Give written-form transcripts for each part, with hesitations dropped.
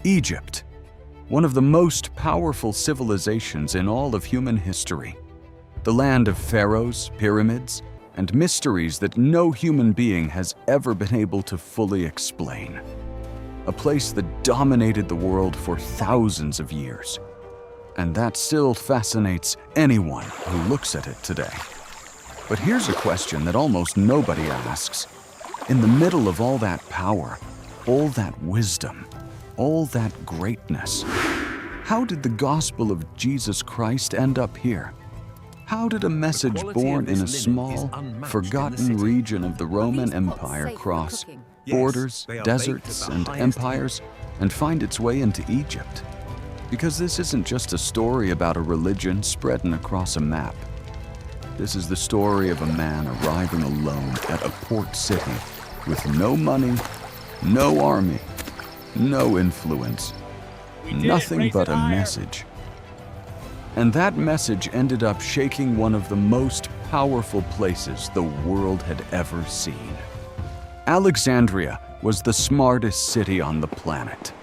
Egypt, one of the most powerful civilizations in all of human history. The land of pharaohs, pyramids, and mysteries that no human being has ever been able to fully explain. A place that dominated the world for thousands of years. And that still fascinates anyone who looks at it today. But here's a question that almost nobody asks. In the middle of all that power, all that wisdom, all that greatness, how did the gospel of Jesus Christ end up here? How did a message born in a small, forgotten region of the Roman Empire cross borders, deserts, and empires and find its way into Egypt? Because this isn't just a story about a religion spreading across a map. This is the story of a man arriving alone at a port city with no money, no army, no influence, nothing but a message. And that message ended up shaking one of the most powerful places the world had ever seen. Alexandria was the smartest city on the planet.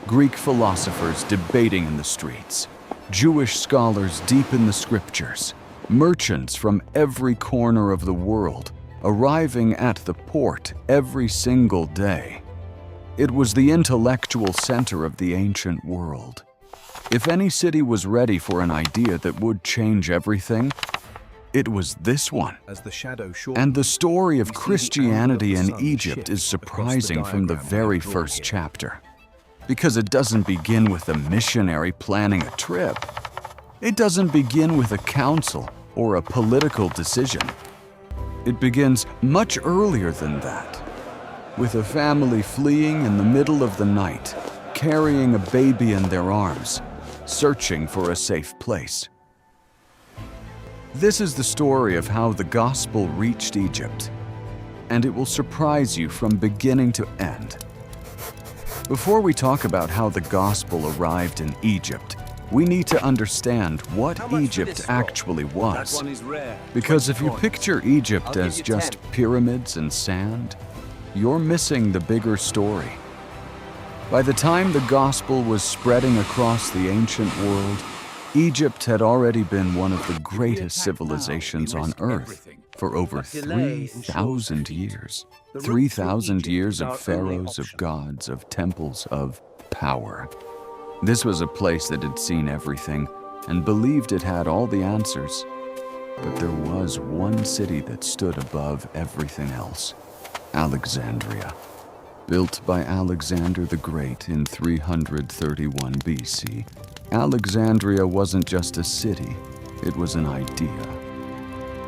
Greek philosophers debating in the streets, Jewish scholars deep in the scriptures, merchants from every corner of the world arriving at the port every single day. It was the intellectual center of the ancient world. If any city was ready for an idea that would change everything, it was this one. And the story of Christianity in Egypt is surprising from the very first chapter. Because it doesn't begin with a missionary planning a trip. It doesn't begin with a council or a political decision. It begins much earlier than that, with a family fleeing in the middle of the night, carrying a baby in their arms, searching for a safe place. This is the story of how the gospel reached Egypt, and it will surprise you from beginning to end. Before we talk about how the gospel arrived in Egypt, we need to understand what Egypt actually was. Because if you picture Egypt as just pyramids and sand, you're missing the bigger story. By the time the gospel was spreading across the ancient world, Egypt had already been one of the greatest civilizations on Earth for over 3,000 years. 3,000 years of pharaohs, of gods, of temples, of power. This was a place that had seen everything and believed it had all the answers. But there was one city that stood above everything else: Alexandria. Built by Alexander the Great in 331 BC, Alexandria wasn't just a city, it was an idea.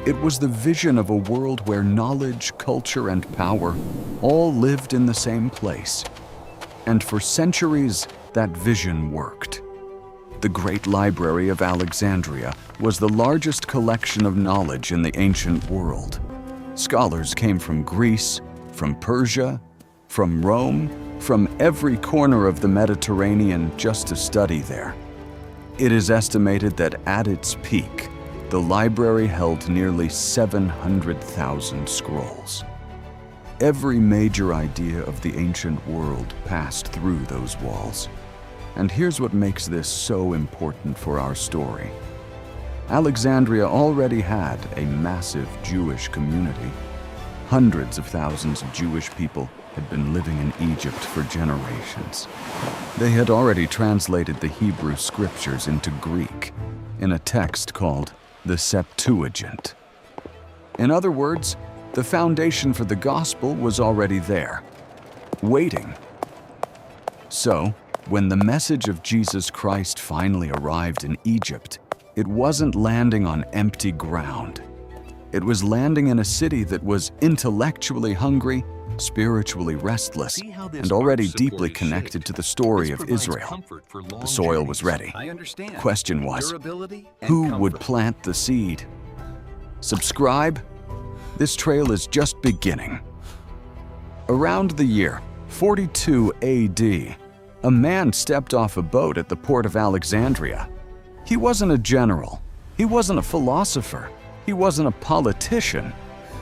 It was the vision of a world where knowledge, culture, and power all lived in the same place. And for centuries, that vision worked. The Great Library of Alexandria was the largest collection of knowledge in the ancient world. Scholars came from Greece, from Persia, from Rome, from every corner of the Mediterranean just to study there. It is estimated that at its peak, the library held nearly 700,000 scrolls. Every major idea of the ancient world passed through those walls. And here's what makes this so important for our story. Alexandria already had a massive Jewish community. Hundreds of thousands of Jewish people had been living in Egypt for generations. They had already translated the Hebrew scriptures into Greek in a text called the Septuagint. In other words, the foundation for the gospel was already there, waiting. So, when the message of Jesus Christ finally arrived in Egypt, it wasn't landing on empty ground. It was landing in a city that was intellectually hungry, spiritually restless, and already deeply connected to the story of Israel. The soil was ready. Question was, who would plant the seed? Subscribe? This trail is just beginning. Around the year 42 AD, a man stepped off a boat at the port of Alexandria. He wasn't a general. He wasn't a philosopher. He wasn't a politician.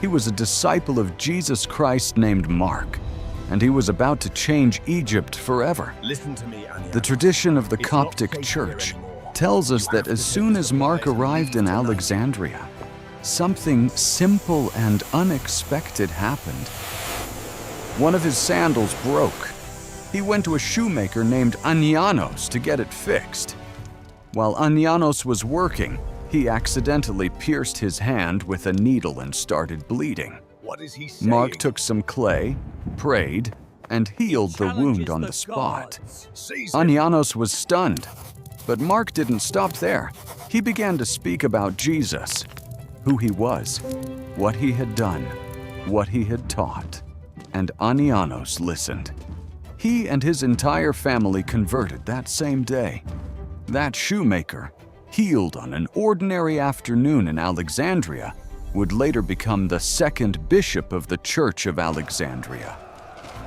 He was a disciple of Jesus Christ named Mark. and he was about to change Egypt forever. Listen to me, Anya. The tradition of the It's not Coptic sacred Church anymore. tells us You that have to as soon as Mark demystify arrived in tonight. Alexandria, something simple and unexpected happened. One of his sandals broke. He went to a shoemaker named Anyanos to get it fixed. While Anyanos was working, he accidentally pierced his hand with a needle and started bleeding. What is he saying? Mark took some clay, prayed, and healed the wound on the spot. Seize him. Anyanos was stunned, but Mark didn't stop there. He began to speak about Jesus, who he was, what he had done, what he had taught, and Anyanos listened. He and his entire family converted that same day. That shoemaker, healed on an ordinary afternoon in Alexandria, would later become the second bishop of the Church of Alexandria.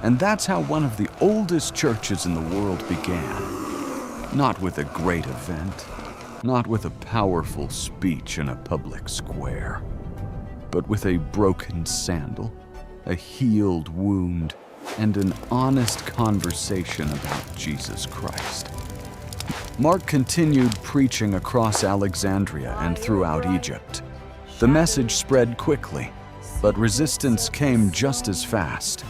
And that's how one of the oldest churches in the world began. Not with a great event, not with a powerful speech in a public square, but with a broken sandal, a healed wound, and an honest conversation about Jesus Christ. Mark continued preaching across Alexandria and throughout Egypt. The message spread quickly, but resistance came just as fast.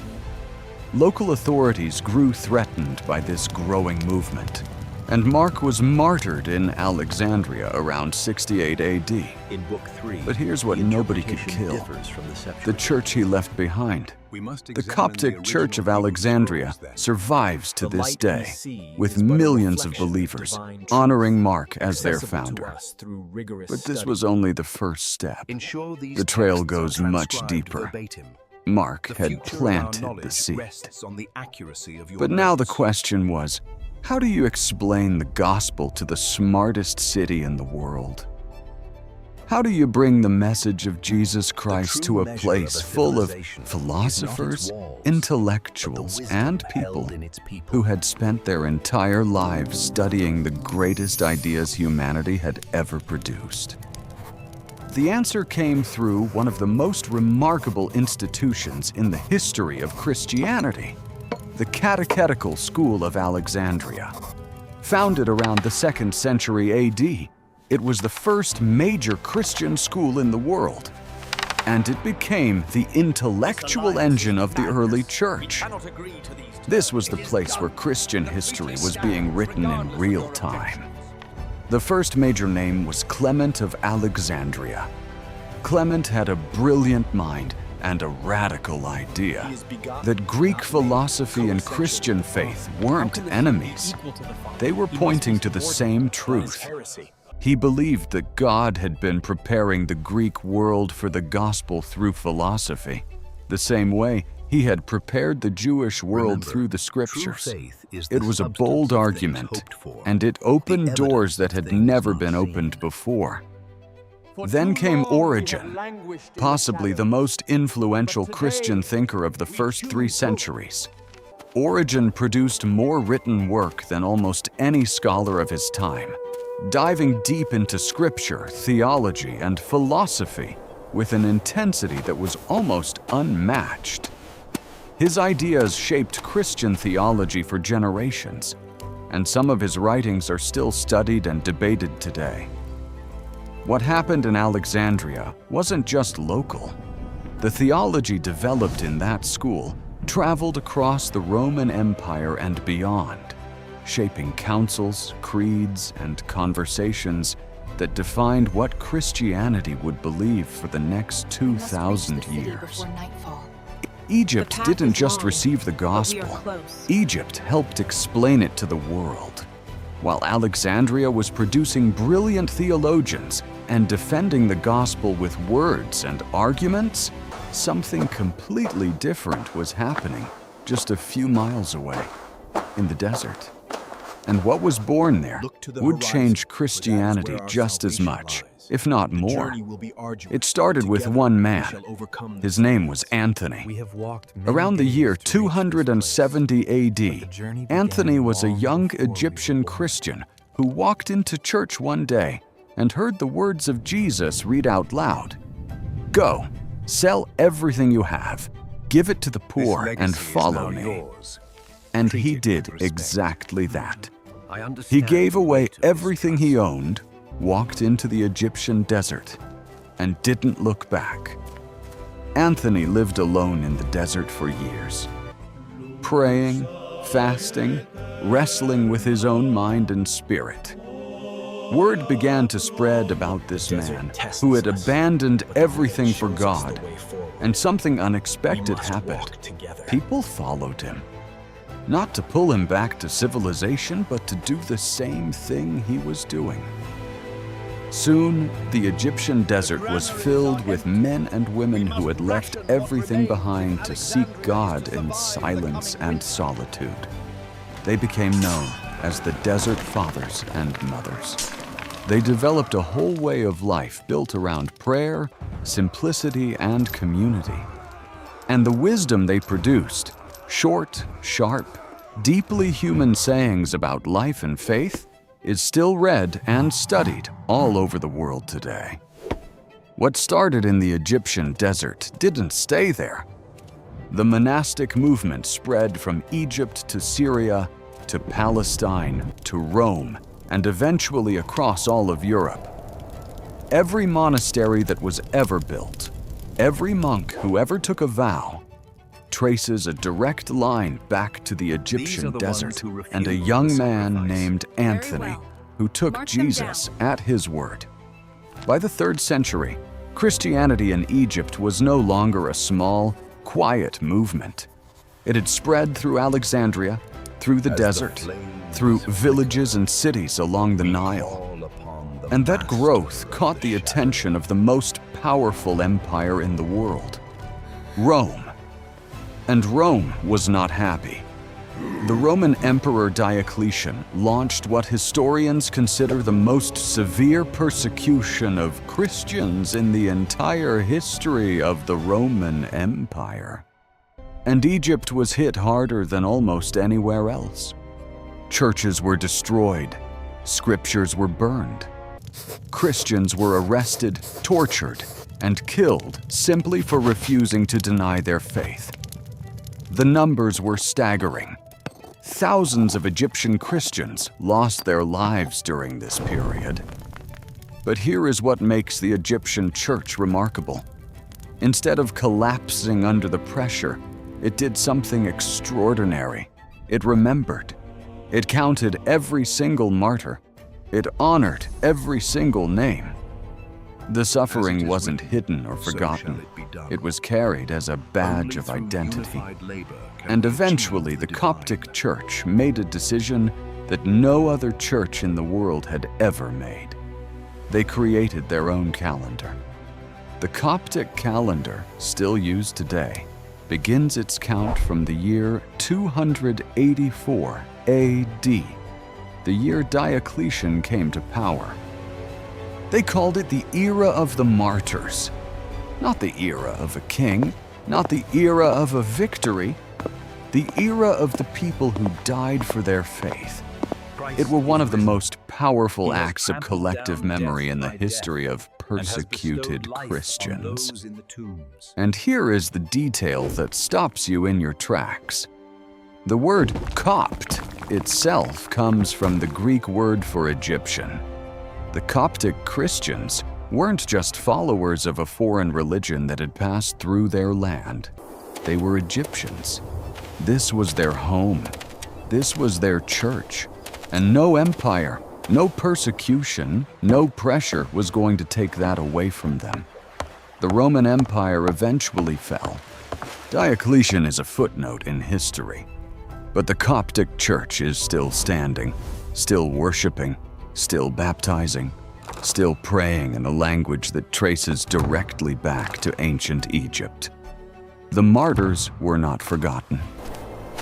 Local authorities grew threatened by this growing movement, and Mark was martyred in Alexandria around 68 AD. In Book 3, But here's what the nobody could interpretation kill: differs from the the Septuagint. church he left behind. We must The examine Coptic Church of original Hebrew Alexandria scrolls then. survives to The this light we day, see with is but a millions of reflection of believers divine truth, honoring Mark as their accessible to founder. us through rigorous But this study. was only the first step. Ensure these The trail texts are goes much transcribed deeper. verbatim. Mark The had future of our planted the knowledge seed. rests on the accuracy of your But now the notes. question was, how do you explain the gospel to the smartest city in the world? How do you bring the message of Jesus Christ to true a measure place of a full of civilization is not its philosophers, walls, intellectuals, wisdom and held people in its people? who had spent their entire lives studying the greatest ideas humanity had ever produced? The answer came through one of the most remarkable institutions in the history of Christianity, the Catechetical School of Alexandria. Founded around the 2nd century AD, it was the first major Christian school in the world, and it became the intellectual engine of the early church. This was the place where Christian history was being written in real time. The first major name was Clement of Alexandria. Clement had a brilliant mind and a radical idea that Greek philosophy and Christian faith weren't enemies. They were pointing to the same truth. He believed that God had been preparing the Greek world for the gospel through philosophy, the same way he had prepared the Jewish world Remember, through the true scriptures. faith is It the was a substance bold of things argument, hoped for, and it opened the doors that evidence of had things never not been seen. opened before. Then came Origen, possibly the most influential Christian thinker of the first 3 centuries. Origen produced more written work than almost any scholar of his time, diving deep into scripture, theology, and philosophy with an intensity that was almost unmatched. His ideas shaped Christian theology for generations, and some of his writings are still studied and debated today. What happened in Alexandria wasn't just local. The theology developed in that school traveled across the Roman Empire and beyond, shaping councils, creeds, and conversations that defined what Christianity would believe for the next 2,000 years. Egypt didn't just receive the gospel. Egypt helped explain it to the world. While Alexandria was producing brilliant theologians and defending the gospel with words and arguments, something completely different was happening just a few miles away, in the desert. And what was born there Look to the would horizon, change for that is Christianity where our just as salvation much, lies. if not The more. journey will be arduous, It started but with together one we man. shall overcome His the name was storms. Anthony. We have walked many Around the days year to reach this place, 270 but the AD, journey began Anthony was a long young before we were Egyptian born. Christian who walked into church one day and heard the words of Jesus read out loud. "Go, sell everything you have, give it to the This poor legacy and is follow now me. yours. And Treat he it did with respect. exactly that. I He understand gave the away weight of this everything he trust. owned, walked into the Egyptian desert, and didn't look back. Anthony lived alone in the desert for years, praying, fasting, wrestling with his own mind and spirit. Word began to spread about this man who had abandoned everything for God, and something unexpected happened. People followed him, not to pull him back to civilization, but to do the same thing he was doing. Soon, the Egyptian desert was filled with men and women who had left everything behind to seek God in silence and solitude. They became known as the Desert Fathers and Mothers. They developed a whole way of life built around prayer, simplicity, and community. And the wisdom they produced, short, sharp, deeply human sayings about life and faith, is still read and studied all over the world today. What started in the Egyptian desert didn't stay there. The monastic movement spread from Egypt to Syria, to Palestine, to Rome, and eventually across all of Europe. Every monastery that was ever built, every monk who ever took a vow, traces a direct line back to the Egyptian desert and a young man named Anthony who took Jesus at his word. By the 3rd century, Christianity in Egypt was no longer a small, quiet movement. It had spread through Alexandria, through the desert, through villages and cities along the Nile. And that growth caught the attention of the most powerful empire in the world, Rome. And Rome was not happy. The Roman Emperor Diocletian launched what historians consider the most severe persecution of Christians in the entire history of the Roman Empire. And Egypt was hit harder than almost anywhere else. Churches were destroyed, scriptures were burned. Christians were arrested, tortured, and killed simply for refusing to deny their faith. The numbers were staggering. Thousands of Egyptian Christians lost their lives during this period. But here is what makes the Egyptian church remarkable. Instead of collapsing under the pressure, it did something extraordinary. It remembered. It counted every single martyr. It honored every single name. The suffering wasn't hidden or forgotten. It was carried as a badge of identity. And eventually, the Coptic Church made a decision that no other church in the world had ever made. They created their own calendar. The Coptic calendar, still used today, begins its count from the year 284 AD, the year Diocletian came to power. They called it the era of the martyrs. Not the era of a king, not the era of a victory, the era of the people who died for their faith. It were one of the most powerful acts of collective memory in the history of persecuted Christians. And here is the detail that stops you in your tracks. The word Copt itself comes from the Greek word for Egyptian. The Coptic Christians weren't just followers of a foreign religion that had passed through their land. They were Egyptians. This was their home. This was their church. And no empire, no persecution, no pressure was going to take that away from them. The Roman Empire eventually fell. Diocletian is a footnote in history. But the Coptic Church is still standing, still worshiping, still baptizing, still praying in a language that traces directly back to ancient Egypt. The martyrs were not forgotten,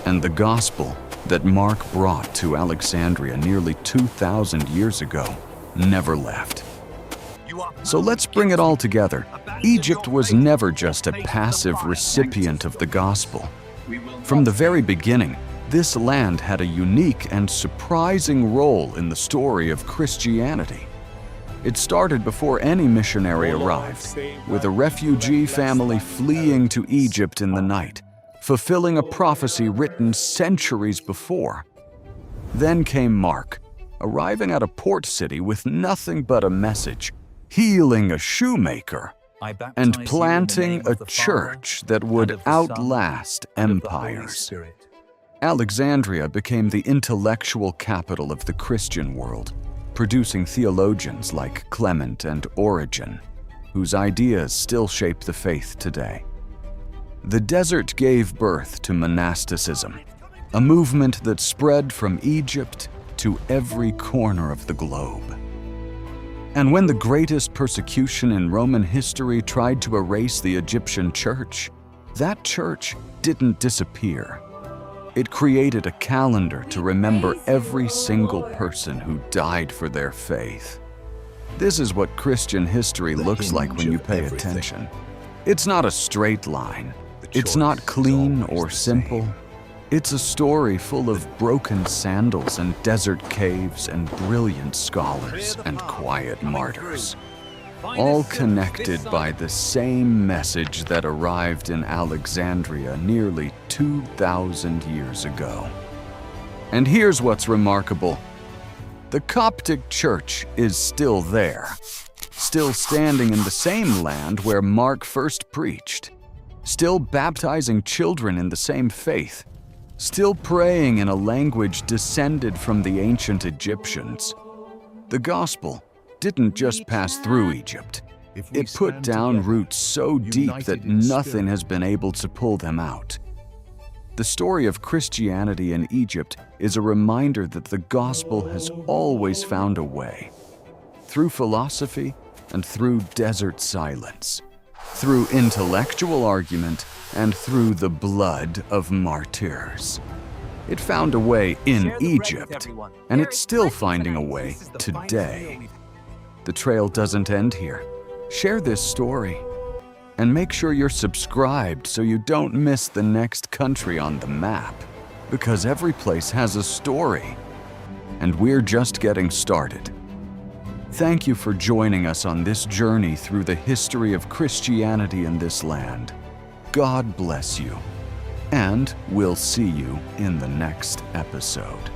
and the gospel that Mark brought to Alexandria nearly 2,000 years ago never left. So let's bring it all together. Egypt was never just a passive recipient of the gospel. From the very beginning, this land had a unique and surprising role in the story of Christianity. It started before any missionary arrived, with a refugee family fleeing to Egypt in the night, fulfilling a prophecy written centuries before. Then came Mark, arriving at a port city with nothing but a message, healing a shoemaker, and planting a church that would outlast empires. Alexandria became the intellectual capital of the Christian world, producing theologians like Clement and Origen, whose ideas still shape the faith today. The desert gave birth to monasticism, a movement that spread from Egypt to every corner of the globe. And when the greatest persecution in Roman history tried to erase the Egyptian church, that church didn't disappear. It created a calendar to remember every single person who died for their faith. This is what Christian history looks like when you pay attention. It's not a straight line. It's not clean or simple. It's a story full of broken sandals and desert caves and brilliant scholars and quiet martyrs, all connected by the same message that arrived in Alexandria nearly 2,000 years ago. And here's what's remarkable. The Coptic Church is still there, still standing in the same land where Mark first preached, still baptizing children in the same faith, still praying in a language descended from the ancient Egyptians. The gospel didn't just pass through Egypt. It put down roots so deep that nothing has been able to pull them out. The story of Christianity in Egypt is a reminder that the gospel has always found a way. Through philosophy and through desert silence. Through intellectual argument and through the blood of martyrs. It found a way in Egypt, and it's still finding a way today. The trail doesn't end here. Share this story, and make sure you're subscribed so you don't miss the next country on the map, because every place has a story, and we're just getting started. Thank you for joining us on this journey through the history of Christianity in this land. God bless you, and we'll see you in the next episode.